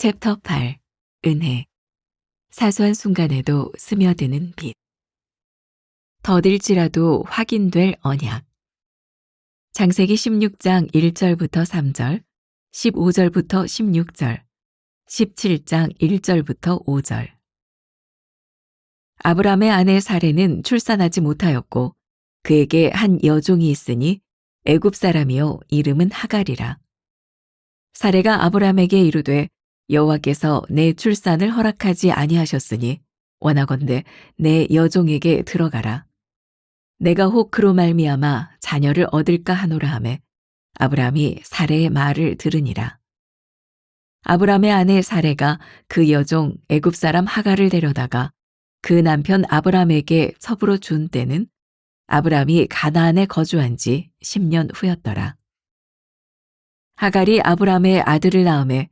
챕터 8 은혜 사소한 순간에도 스며드는 빛 더딜지라도 확인될 언약 창세기 16장 1절부터 3절, 15절부터 16절, 17장 1절부터 5절 아브람의 아내 사레는 출산하지 못하였고 그에게 한 여종이 있으니 애굽 사람이요 이름은 하갈이라. 사레가 아브람에게 이르되 여호와께서 내 출산을 허락하지 아니하셨으니 원하건대 내 여종에게 들어가라. 내가 혹 그로 말미암아 자녀를 얻을까 하노라 하매 아브람이 사레의 말을 들으니라. 아브람의 아내 사레가 그 여종 애굽 사람 하갈을 데려다가 그 남편 아브람에게 첩으로 준 때는 아브람이 가나안에 거주한 지 10년 후였더라. 하갈이 아브람의 아들을 낳음에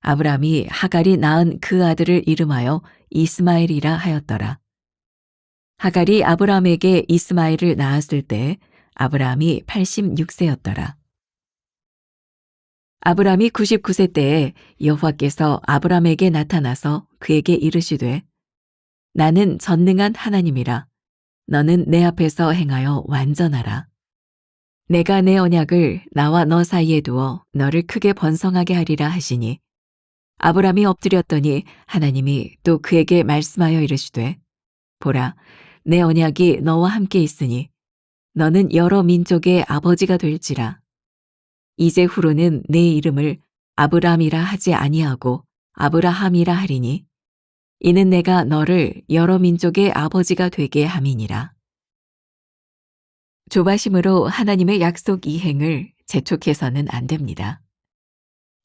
아브람이 하갈이 낳은 그 아들을 이름하여 이스마엘이라 하였더라. 하갈이 아브람에게 이스마엘을 낳았을 때 아브람이 86세였더라. 아브람이 99세 때에 여호와께서 아브람에게 나타나서 그에게 이르시되 나는 전능한 하나님이라. 너는 내 앞에서 행하여 완전하라. 내가 내 언약을 나와 너 사이에 두어 너를 크게 번성하게 하리라 하시니 아브람이 엎드렸더니 하나님이 또 그에게 말씀하여 이르시되 보라 내 언약이 너와 함께 있으니 너는 여러 민족의 아버지가 될지라. 이제 후로는 내 이름을 아브람이라 하지 아니하고 아브라함이라 하리니 이는 내가 너를 여러 민족의 아버지가 되게 함이니라. 조바심으로 하나님의 약속 이행을 재촉해서는 안 됩니다.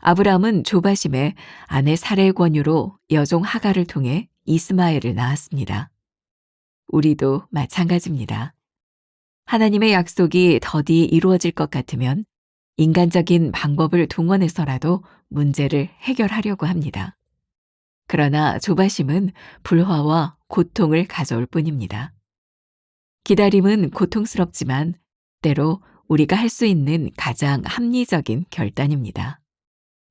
아브람은 조바심에 아내 사레의 권유로 여종 하갈을 통해 이스마엘을 낳았습니다. 우리도 마찬가지입니다. 하나님의 약속이 더디 이루어질 것 같으면 인간적인 방법을 동원해서라도 문제를 해결하려고 합니다. 그러나 조바심은 불화와 고통을 가져올 뿐입니다. 기다림은 고통스럽지만 때로 우리가 할 수 있는 가장 합리적인 결단입니다.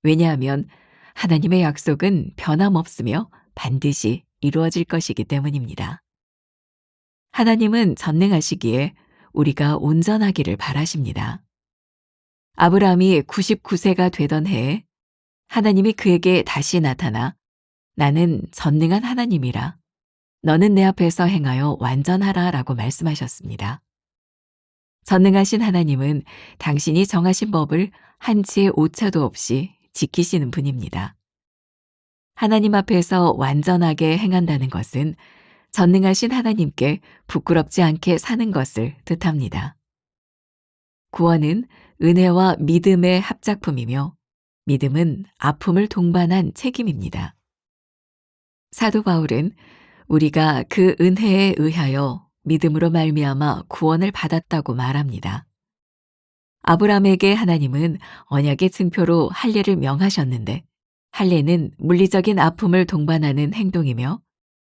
왜냐하면 하나님의 약속은 변함없으며 반드시 이루어질 것이기 때문입니다. 하나님은 전능하시기에 우리가 온전하기를 바라십니다. 아브라함이 99세가 되던 해에 하나님이 그에게 다시 나타나 나는 전능한 하나님이라. 너는 내 앞에서 행하여 완전하라 라고 말씀하셨습니다. 전능하신 하나님은 당신이 정하신 법을 한치의 오차도 없이 지키시는 분입니다. 하나님 앞에서 완전하게 행한다는 것은 전능하신 하나님께 부끄럽지 않게 사는 것을 뜻합니다. 구원은 은혜와 믿음의 합작품이며 믿음은 아픔을 동반한 책임입니다. 사도 바울은 우리가 그 은혜에 의하여 믿음으로 말미암아 구원을 받았다고 말합니다. 아브람에게 하나님은 언약의 증표로 할례를 명하셨는데 할례는 물리적인 아픔을 동반하는 행동이며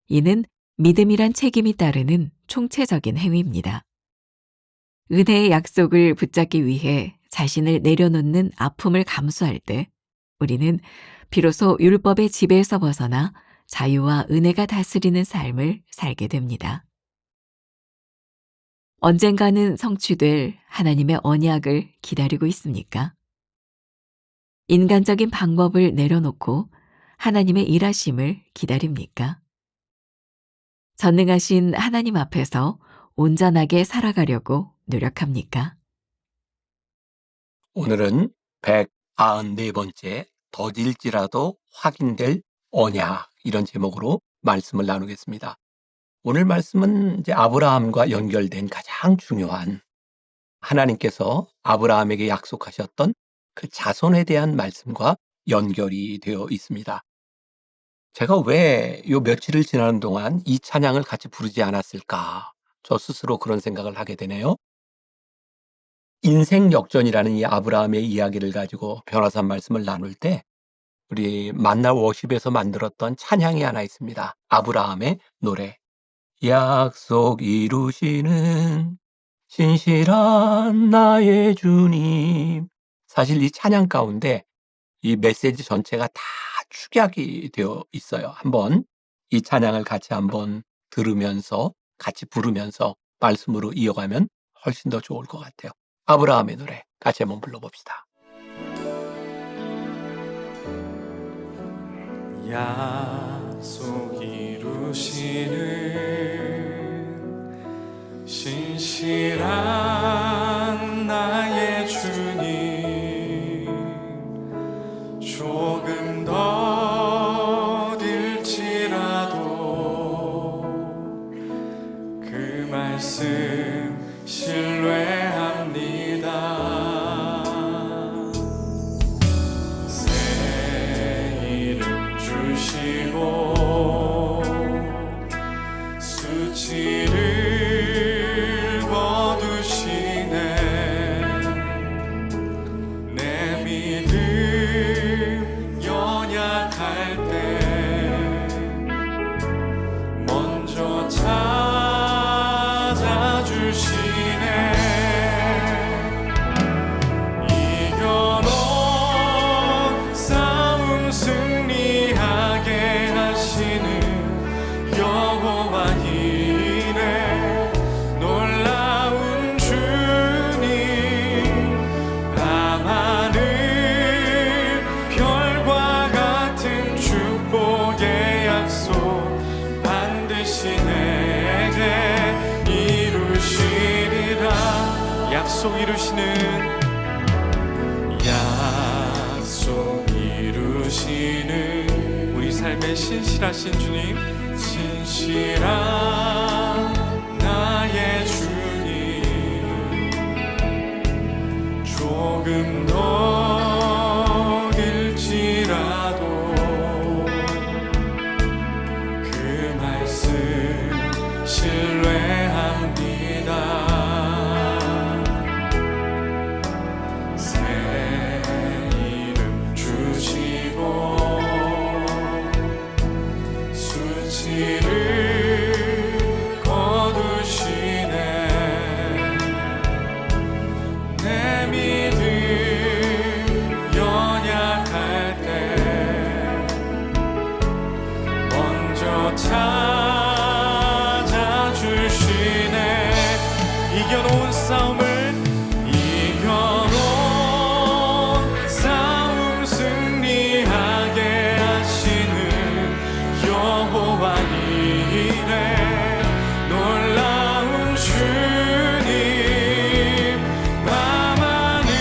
이는 믿음이란 책임이 따르는 총체적인 행위입니다. 은혜의 약속을 붙잡기 위해 자신을 내려놓는 아픔을 감수할 때 우리는 비로소 율법의 지배에서 벗어나 자유와 은혜가 다스리는 삶을 살게 됩니다. 언젠가는 성취될 하나님의 언약을 기다리고 있습니까? 인간적인 방법을 내려놓고 하나님의 일하심을 기다립니까? 전능하신 하나님 앞에서 온전하게 살아가려고 노력합니까? 오늘은 194번째 더딜지라도 확인될 언약 이런 제목으로 말씀을 나누겠습니다. 오늘 말씀은 이제 아브라함과 연결된 가장 중요한 하나님께서 아브라함에게 약속하셨던 그 자손에 대한 말씀과 연결이 되어 있습니다. 제가 왜 요 며칠을 지나는 동안 이 찬양을 같이 부르지 않았을까? 저 스스로 그런 생각을 하게 되네요. 인생 역전이라는 이 아브라함의 이야기를 가지고 변호사 말씀을 나눌 때 우리 만나 워십에서 만들었던 찬양이 하나 있습니다. 아브라함의 노래. 약속 이루시는 신실한 나의 주님. 사실 이 찬양 가운데 이 메시지 전체가 다 축약이 되어 있어요. 한번 이 찬양을 같이 한번 들으면서 같이 부르면서 말씀으로 이어가면 훨씬 더 좋을 것 같아요. 아브라함의 노래 같이 한번 불러봅시다. 약속 이루시는 신실한 나의 주님, 조금 더딜지라도 그 말씀 신뢰합니다. 주시고 수치를 거두시네. 내 믿음 연약할 때 먼저 찾아주시네. 이겨놓은 싸움 승리하게 하시는 여호와 이래. 놀라운 주님, 밤하늘 별과 같은 축복의 약속 반드시 내게 이루시리라. 약속 이루시는 우리 삶의 신실하신 주님, 신실한 나의 주님, 조금 더 길지라도 그 말씀 신뢰합니다. 수치를 거두시네. 내 믿음 연약할 때 먼저 찾아주시네. 이겨놓은 싸움을 승리하게 하시는 여호와 이래. 놀라운 주님, 밤하늘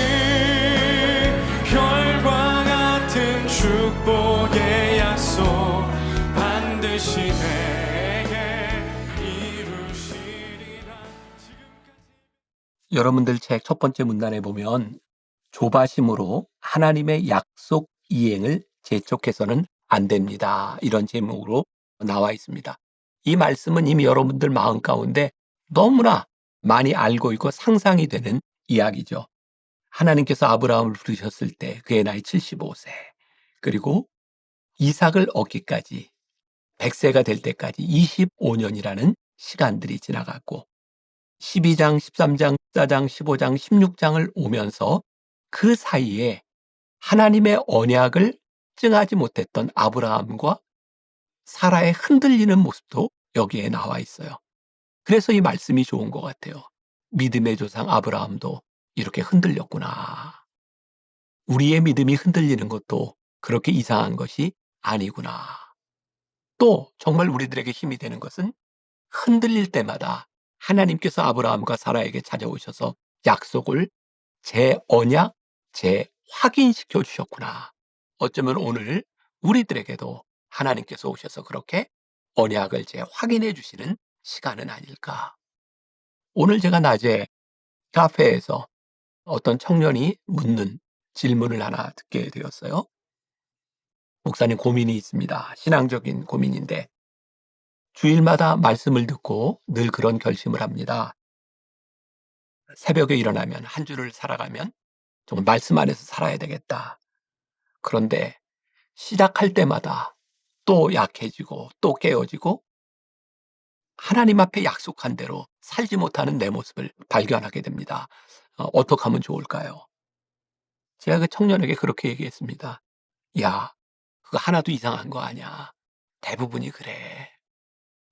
별과 같은 축복의 약속 반드시 내게 이루시리라. 여러분들 책 첫 번째 문단에 보면 조바심으로 하나님의 약속 이행을 재촉해서는 안 됩니다. 이런 제목으로 나와 있습니다. 이 말씀은 이미 여러분들 마음 가운데 너무나 많이 알고 있고 상상이 되는 이야기죠. 하나님께서 아브라함을 부르셨을 때 그의 나이 75세, 그리고 이삭을 얻기까지 100세가 될 때까지 25년이라는 시간들이 지나갔고 12장, 13장, 14장, 15장, 16장을 오면서 그 사이에 하나님의 언약을 증하지 못했던 아브라함과 사라의 흔들리는 모습도 여기에 나와 있어요. 그래서 이 말씀이 좋은 것 같아요. 믿음의 조상 아브라함도 이렇게 흔들렸구나. 우리의 믿음이 흔들리는 것도 그렇게 이상한 것이 아니구나. 또 정말 우리들에게 힘이 되는 것은 흔들릴 때마다 하나님께서 아브라함과 사라에게 찾아오셔서 약속을 재언약, 재확인시켜 주셨구나. 어쩌면 오늘 우리들에게도 하나님께서 오셔서 그렇게 언약을 재확인해 주시는 시간은 아닐까. 오늘 제가 낮에 카페에서 어떤 청년이 묻는 질문을 하나 듣게 되었어요. 목사님, 고민이 있습니다. 신앙적인 고민인데 주일마다 말씀을 듣고 늘 그런 결심을 합니다. 새벽에 일어나면 한 주를 살아가면 정말 말씀 안에서 살아야 되겠다. 그런데 시작할 때마다 또 약해지고 또 깨어지고 하나님 앞에 약속한 대로 살지 못하는 내 모습을 발견하게 됩니다. 어떻게 하면 좋을까요? 제가 그 청년에게 그렇게 얘기했습니다. 야, 그거 하나도 이상한 거 아니야. 대부분이 그래.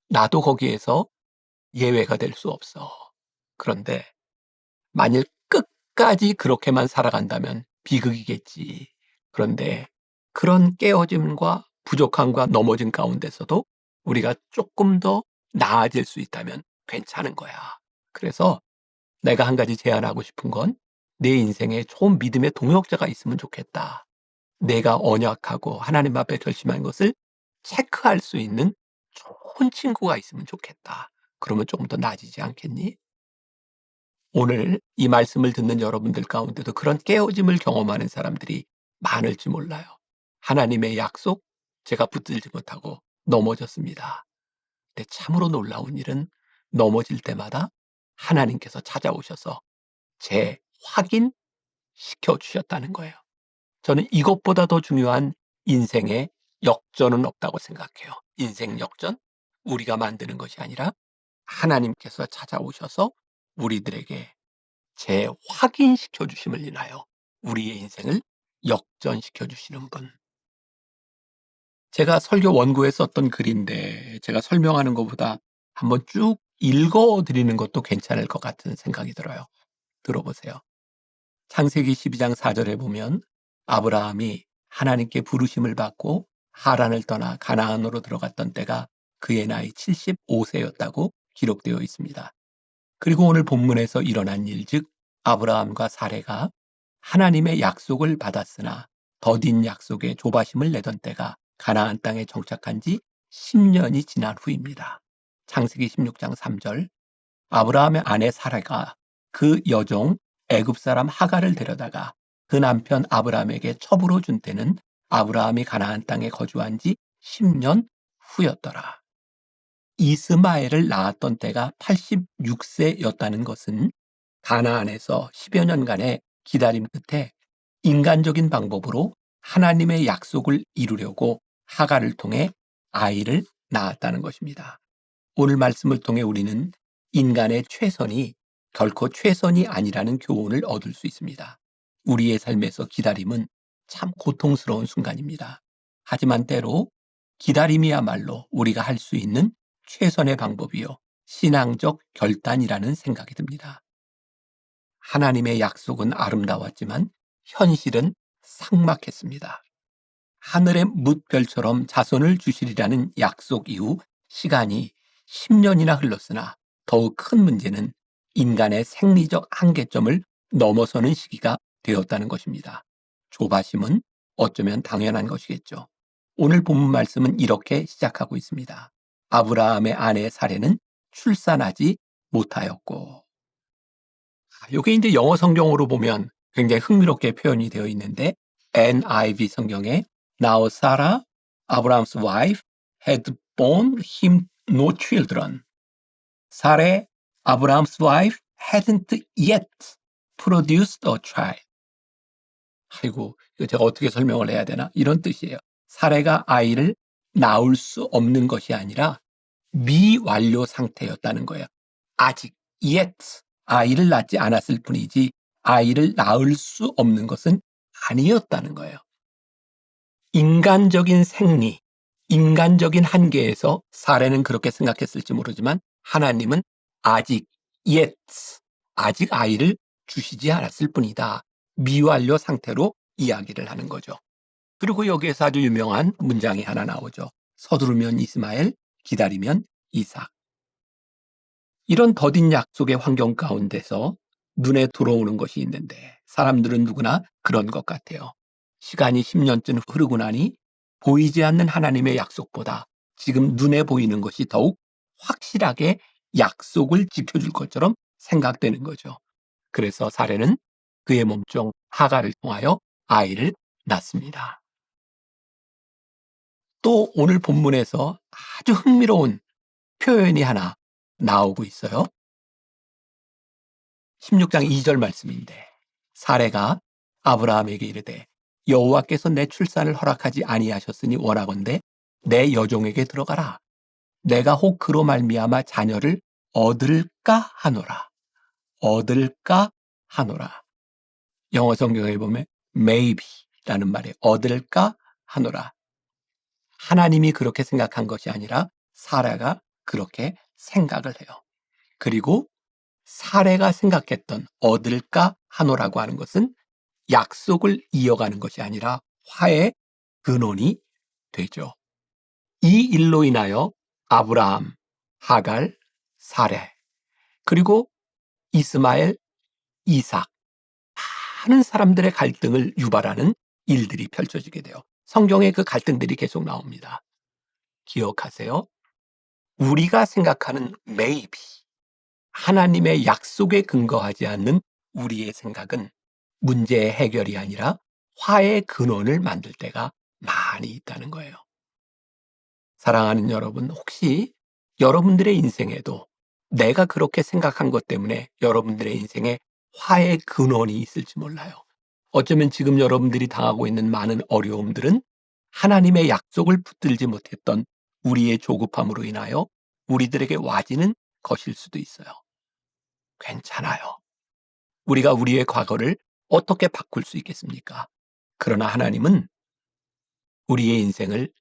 나도 거기에서 예외가 될 수 없어. 그런데 만일 끝까지 그렇게만 살아간다면 비극이겠지. 그런데 그런 깨어짐과 부족함과 넘어짐 가운데서도 우리가 조금 더 나아질 수 있다면 괜찮은 거야. 그래서 내가 한 가지 제안하고 싶은 건 내 인생에 좋은 믿음의 동역자가 있으면 좋겠다. 내가 언약하고 하나님 앞에 결심한 것을 체크할 수 있는 좋은 친구가 있으면 좋겠다. 그러면 조금 더 나아지지 않겠니? 오늘 이 말씀을 듣는 여러분들 가운데도 그런 깨어짐을 경험하는 사람들이 많을지 몰라요. 하나님의 약속 제가 붙들지 못하고 넘어졌습니다. 근데 참으로 놀라운 일은 넘어질 때마다 하나님께서 찾아오셔서 재확인시켜 주셨다는 거예요. 저는 이것보다 더 중요한 인생의 역전은 없다고 생각해요. 인생 역전? 우리가 만드는 것이 아니라 하나님께서 찾아오셔서 우리들에게 재확인시켜 주심을 인하여 우리의 인생을 역전시켜 주시는 분. 제가 설교 원고에 썼던 글인데 제가 설명하는 것보다 한번 쭉 읽어 드리는 것도 괜찮을 것 같은 생각이 들어요. 들어보세요. 창세기 12장 4절에 보면 아브라함이 하나님께 부르심을 받고 하란을 떠나 가나안으로 들어갔던 때가 그의 나이 75세였다고 기록되어 있습니다. 그리고 오늘 본문에서 일어난 일, 즉 아브라함과 사레가 하나님의 약속을 받았으나 더딘 약속에 조바심을 내던 때가 가나안 땅에 정착한 지 10년이 지난 후입니다. 창세기 16장 3절 아브라함의 아내 사레가 그 여종 애굽 사람 하갈을 데려다가 그 남편 아브라함에게 첩으로 준 때는 아브라함이 가나안 땅에 거주한 지 10년 후였더라. 이스마엘을 낳았던 때가 86세였다는 것은 가나안에서 10여 년간의 기다림 끝에 인간적인 방법으로 하나님의 약속을 이루려고 하갈을 통해 아이를 낳았다는 것입니다. 오늘 말씀을 통해 우리는 인간의 최선이 결코 최선이 아니라는 교훈을 얻을 수 있습니다. 우리의 삶에서 기다림은 참 고통스러운 순간입니다. 하지만 때로 기다림이야말로 우리가 할 수 있는 최선의 방법이요. 신앙적 결단이라는 생각이 듭니다. 하나님의 약속은 아름다웠지만 현실은 삭막했습니다. 하늘의 뭇별처럼 자손을 주시리라는 약속 이후 시간이 10년이나 흘렀으나 더욱 큰 문제는 인간의 생리적 한계점을 넘어서는 시기가 되었다는 것입니다. 조바심은 어쩌면 당연한 것이겠죠. 오늘 본문 말씀은 이렇게 시작하고 있습니다. 아브라함의 아내 사레는 출산하지 못하였고. 이게 이제 영어 성경으로 보면 굉장히 흥미롭게 표현이 되어 있는데 NIV 성경에 Now Sarah, Abraham's wife, had borne him no children. 사레, Abraham's wife, hadn't yet produced a child. 아이고, 이거 제가 어떻게 설명을 해야 되나? 이런 뜻이에요. 사레가 아이를 낳을 수 없는 것이 아니라 미완료 상태였다는 거예요. 아직 yet 아이를 낳지 않았을 뿐이지 아이를 낳을 수 없는 것은 아니었다는 거예요. 인간적인 생리, 인간적인 한계에서 사례는 그렇게 생각했을지 모르지만 하나님은 아직 yet, 아직 아이를 주시지 않았을 뿐이다. 미완료 상태로 이야기를 하는 거죠. 그리고 여기에서 아주 유명한 문장이 하나 나오죠. 서두르면 이스마엘, 기다리면 이삭. 이런 더딘 약속의 환경 가운데서 눈에 들어오는 것이 있는데 사람들은 누구나 그런 것 같아요. 시간이 10년쯤 흐르고 나니 보이지 않는 하나님의 약속보다 지금 눈에 보이는 것이 더욱 확실하게 약속을 지켜줄 것처럼 생각되는 거죠. 그래서 사례는 그의 몸종 하갈을 통하여 아이를 낳습니다. 또 오늘 본문에서 아주 흥미로운 표현이 하나 나오고 있어요. 16장 2절 말씀인데 사레가 아브라함에게 이르되 여호와께서 내 출산을 허락하지 아니하셨으니 원하건대 내 여종에게 들어가라. 내가 혹 그로 말미암아 자녀를 얻을까 하노라. 얻을까 하노라. 영어 성경에 보면 maybe라는 말에 얻을까 하노라. 하나님이 그렇게 생각한 것이 아니라 사라가 그렇게 생각을 해요. 그리고 사라가 생각했던 얻을까 하노라고 하는 것은 약속을 이어가는 것이 아니라 화해의 근원이 되죠. 이 일로 인하여 아브라함, 하갈, 사레, 그리고 이스마엘, 이삭, 많은 사람들의 갈등을 유발하는 일들이 펼쳐지게 돼요. 성경에 그 갈등들이 계속 나옵니다. 기억하세요. 우리가 생각하는 maybe, 하나님의 약속에 근거하지 않는 우리의 생각은 문제의 해결이 아니라 화해의 근원을 만들 때가 많이 있다는 거예요. 사랑하는 여러분, 혹시 여러분들의 인생에도 내가 그렇게 생각한 것 때문에 여러분들의 인생에 화해의 근원이 있을지 몰라요. 어쩌면 지금 여러분들이 당하고 있는 많은 어려움들은 하나님의 약속을 붙들지 못했던 우리의 조급함으로 인하여 우리들에게 와지는 것일 수도 있어요. 괜찮아요. 우리가 우리의 과거를 어떻게 바꿀 수 있겠습니까? 그러나 하나님은 우리의 인생을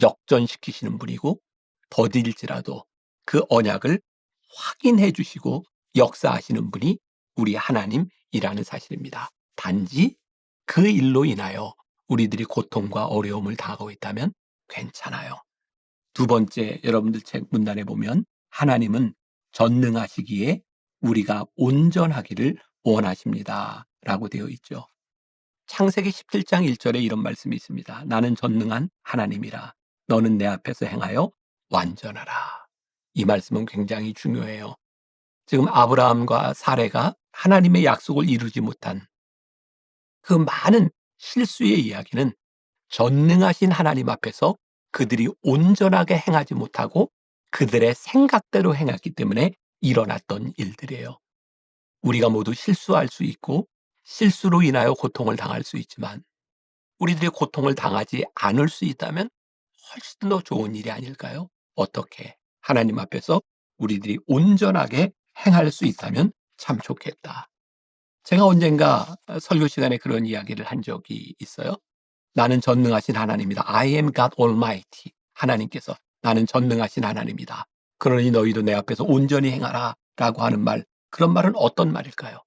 역전시키시는 분이고 더딜지라도 그 언약을 확인해 주시고 역사하시는 분이 우리 하나님이라는 사실입니다. 단지 그 일로 인하여 우리들이 고통과 어려움을 당하고 있다면 괜찮아요. 두 번째, 여러분들 책 문단에 보면 하나님은 전능하시기에 우리가 온전하기를 원하십니다. 라고 되어 있죠. 창세기 17장 1절에 이런 말씀이 있습니다. 나는 전능한 하나님이라. 너는 내 앞에서 행하여 완전하라. 이 말씀은 굉장히 중요해요. 지금 아브라함과 사레가 하나님의 약속을 이루지 못한 그 많은 실수의 이야기는 전능하신 하나님 앞에서 그들이 온전하게 행하지 못하고 그들의 생각대로 행했기 때문에 일어났던 일들이에요. 우리가 모두 실수할 수 있고 실수로 인하여 고통을 당할 수 있지만 우리들이 고통을 당하지 않을 수 있다면 훨씬 더 좋은 일이 아닐까요? 어떻게? 하나님 앞에서 우리들이 온전하게 행할 수 있다면 참 좋겠다. 제가 언젠가 설교 시간에 그런 이야기를 한 적이 있어요. 나는 전능하신 하나님이다. I am God Almighty. 하나님께서 나는 전능하신 하나님이다. 그러니 너희도 내 앞에서 온전히 행하라 라고 하는 말, 그런 말은 어떤 말일까요?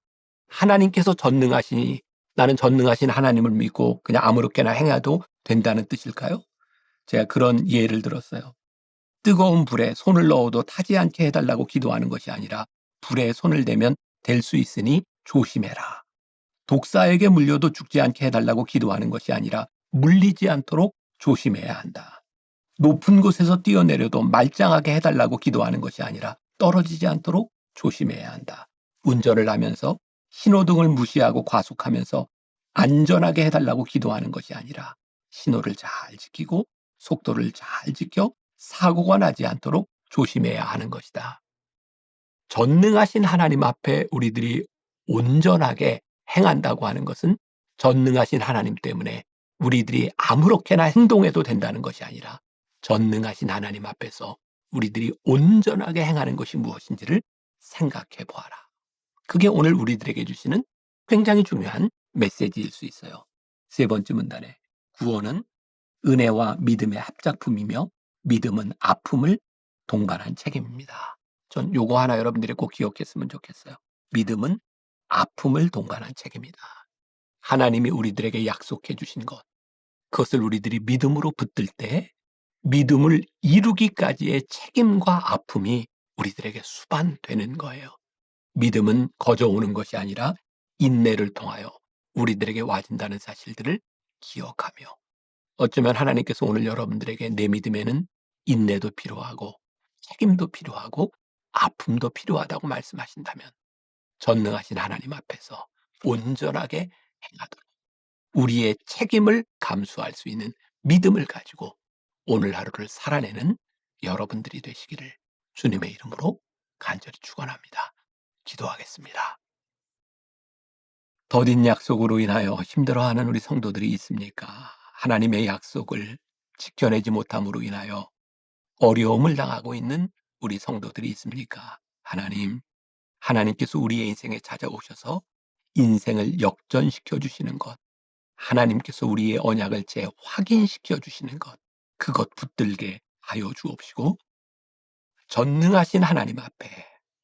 하나님께서 전능하시니 나는 전능하신 하나님을 믿고 그냥 아무렇게나 행해도 된다는 뜻일까요? 제가 그런 예를 들었어요. 뜨거운 불에 손을 넣어도 타지 않게 해달라고 기도하는 것이 아니라 불에 손을 대면 될 수 있으니 조심해라. 독사에게 물려도 죽지 않게 해달라고 기도하는 것이 아니라 물리지 않도록 조심해야 한다. 높은 곳에서 뛰어내려도 말짱하게 해달라고 기도하는 것이 아니라 떨어지지 않도록 조심해야 한다. 운전을 하면서 신호등을 무시하고 과속하면서 안전하게 해달라고 기도하는 것이 아니라 신호를 잘 지키고 속도를 잘 지켜 사고가 나지 않도록 조심해야 하는 것이다. 전능하신 하나님 앞에 우리들이 온전하게 행한다고 하는 것은 전능하신 하나님 때문에 우리들이 아무렇게나 행동해도 된다는 것이 아니라 전능하신 하나님 앞에서 우리들이 온전하게 행하는 것이 무엇인지를 생각해 보아라. 그게 오늘 우리들에게 주시는 굉장히 중요한 메시지일 수 있어요. 세 번째 문단에 구원은 은혜와 믿음의 합작품이며 믿음은 아픔을 동반한 책임입니다. 전 요거 하나 여러분들이 꼭 기억했으면 좋겠어요. 믿음은 아픔을 동반한 책임이다. 하나님이 우리들에게 약속해 주신 것, 그것을 우리들이 믿음으로 붙들 때 믿음을 이루기까지의 책임과 아픔이 우리들에게 수반되는 거예요. 믿음은 거저 오는 것이 아니라 인내를 통하여 우리들에게 와진다는 사실들을 기억하며 어쩌면 하나님께서 오늘 여러분들에게 내 믿음에는 인내도 필요하고 책임도 필요하고 아픔도 필요하다고 말씀하신다면 전능하신 하나님 앞에서 온전하게 행하도록 우리의 책임을 감수할 수 있는 믿음을 가지고 오늘 하루를 살아내는 여러분들이 되시기를 주님의 이름으로 간절히 축원합니다. 기도하겠습니다. 더딘 약속으로 인하여 힘들어하는 우리 성도들이 있습니까? 하나님의 약속을 지켜내지 못함으로 인하여 어려움을 당하고 있는 우리 성도들이 있습니까? 하나님께서 우리의 인생에 찾아오셔서 인생을 역전시켜 주시는 것, 하나님께서 우리의 언약을 재확인시켜 주시는 것, 그것 붙들게 하여 주옵시고 전능하신 하나님 앞에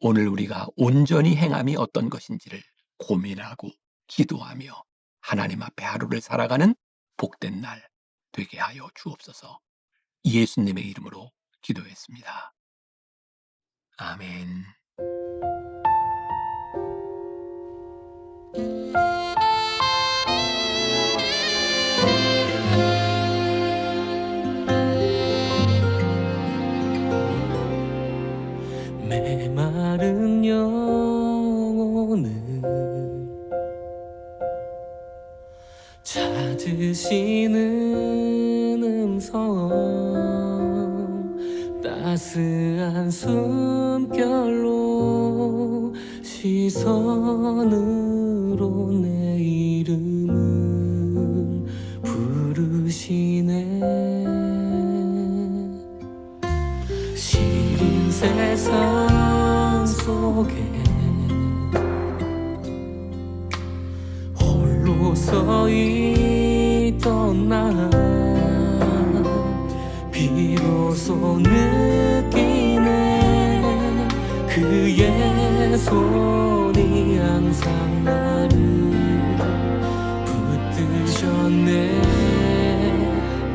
오늘 우리가 온전히 행함이 어떤 것인지를 고민하고 기도하며 하나님 앞에 하루를 살아가는 복된 날 되게 하여 주옵소서. 예수님의 이름으로 기도했습니다. 아멘. 메마른 영혼을 찾으시는 음성, 따스한 숨결로 시선으로 내 이름을 부르시네. 시린 세상 속에 홀로 서 있던 나 비로소 느끼네. 그의 손이 항상 나를 붙드셨네.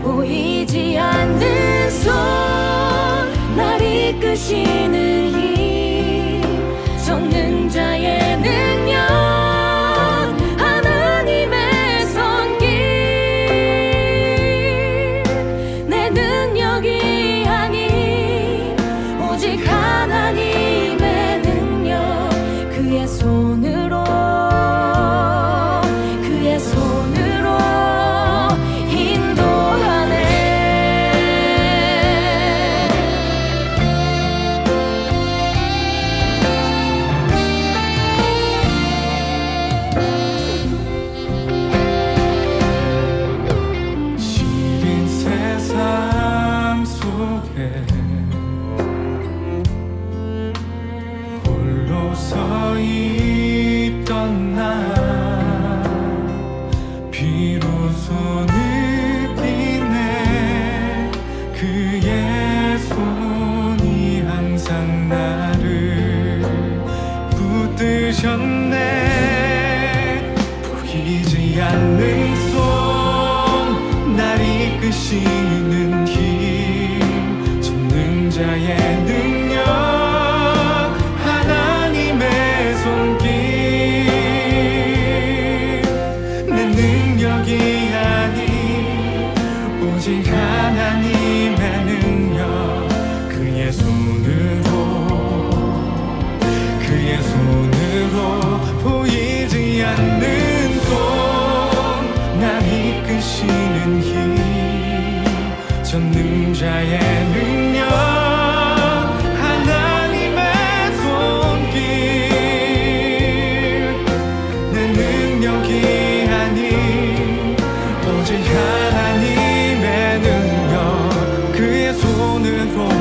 보이지 않는 손, 날 이끄시는 힘, 전능자의 능력, 하나님의 손길. 내 능력이 아닌 오직 하나님의 능력, 그의 손으로 인도하네. 시린 세상 속에 홀로 서 있던 나 비로소 느끼네. 그의 손이 항상 나를 붙드셨네. 보이지 않는 손, 날 이끄시는 힘, 전능자의 능력, 하나님의 손길. 내 능력이 아닌 오직 하나님의 능력, 그의 손으로 보이지 않는 손, 날 이끄시는 힘, 전능자의 능력, 하나님의 손길. 내 능력이 아닌 오직 하나님의 능력, 그의 손으로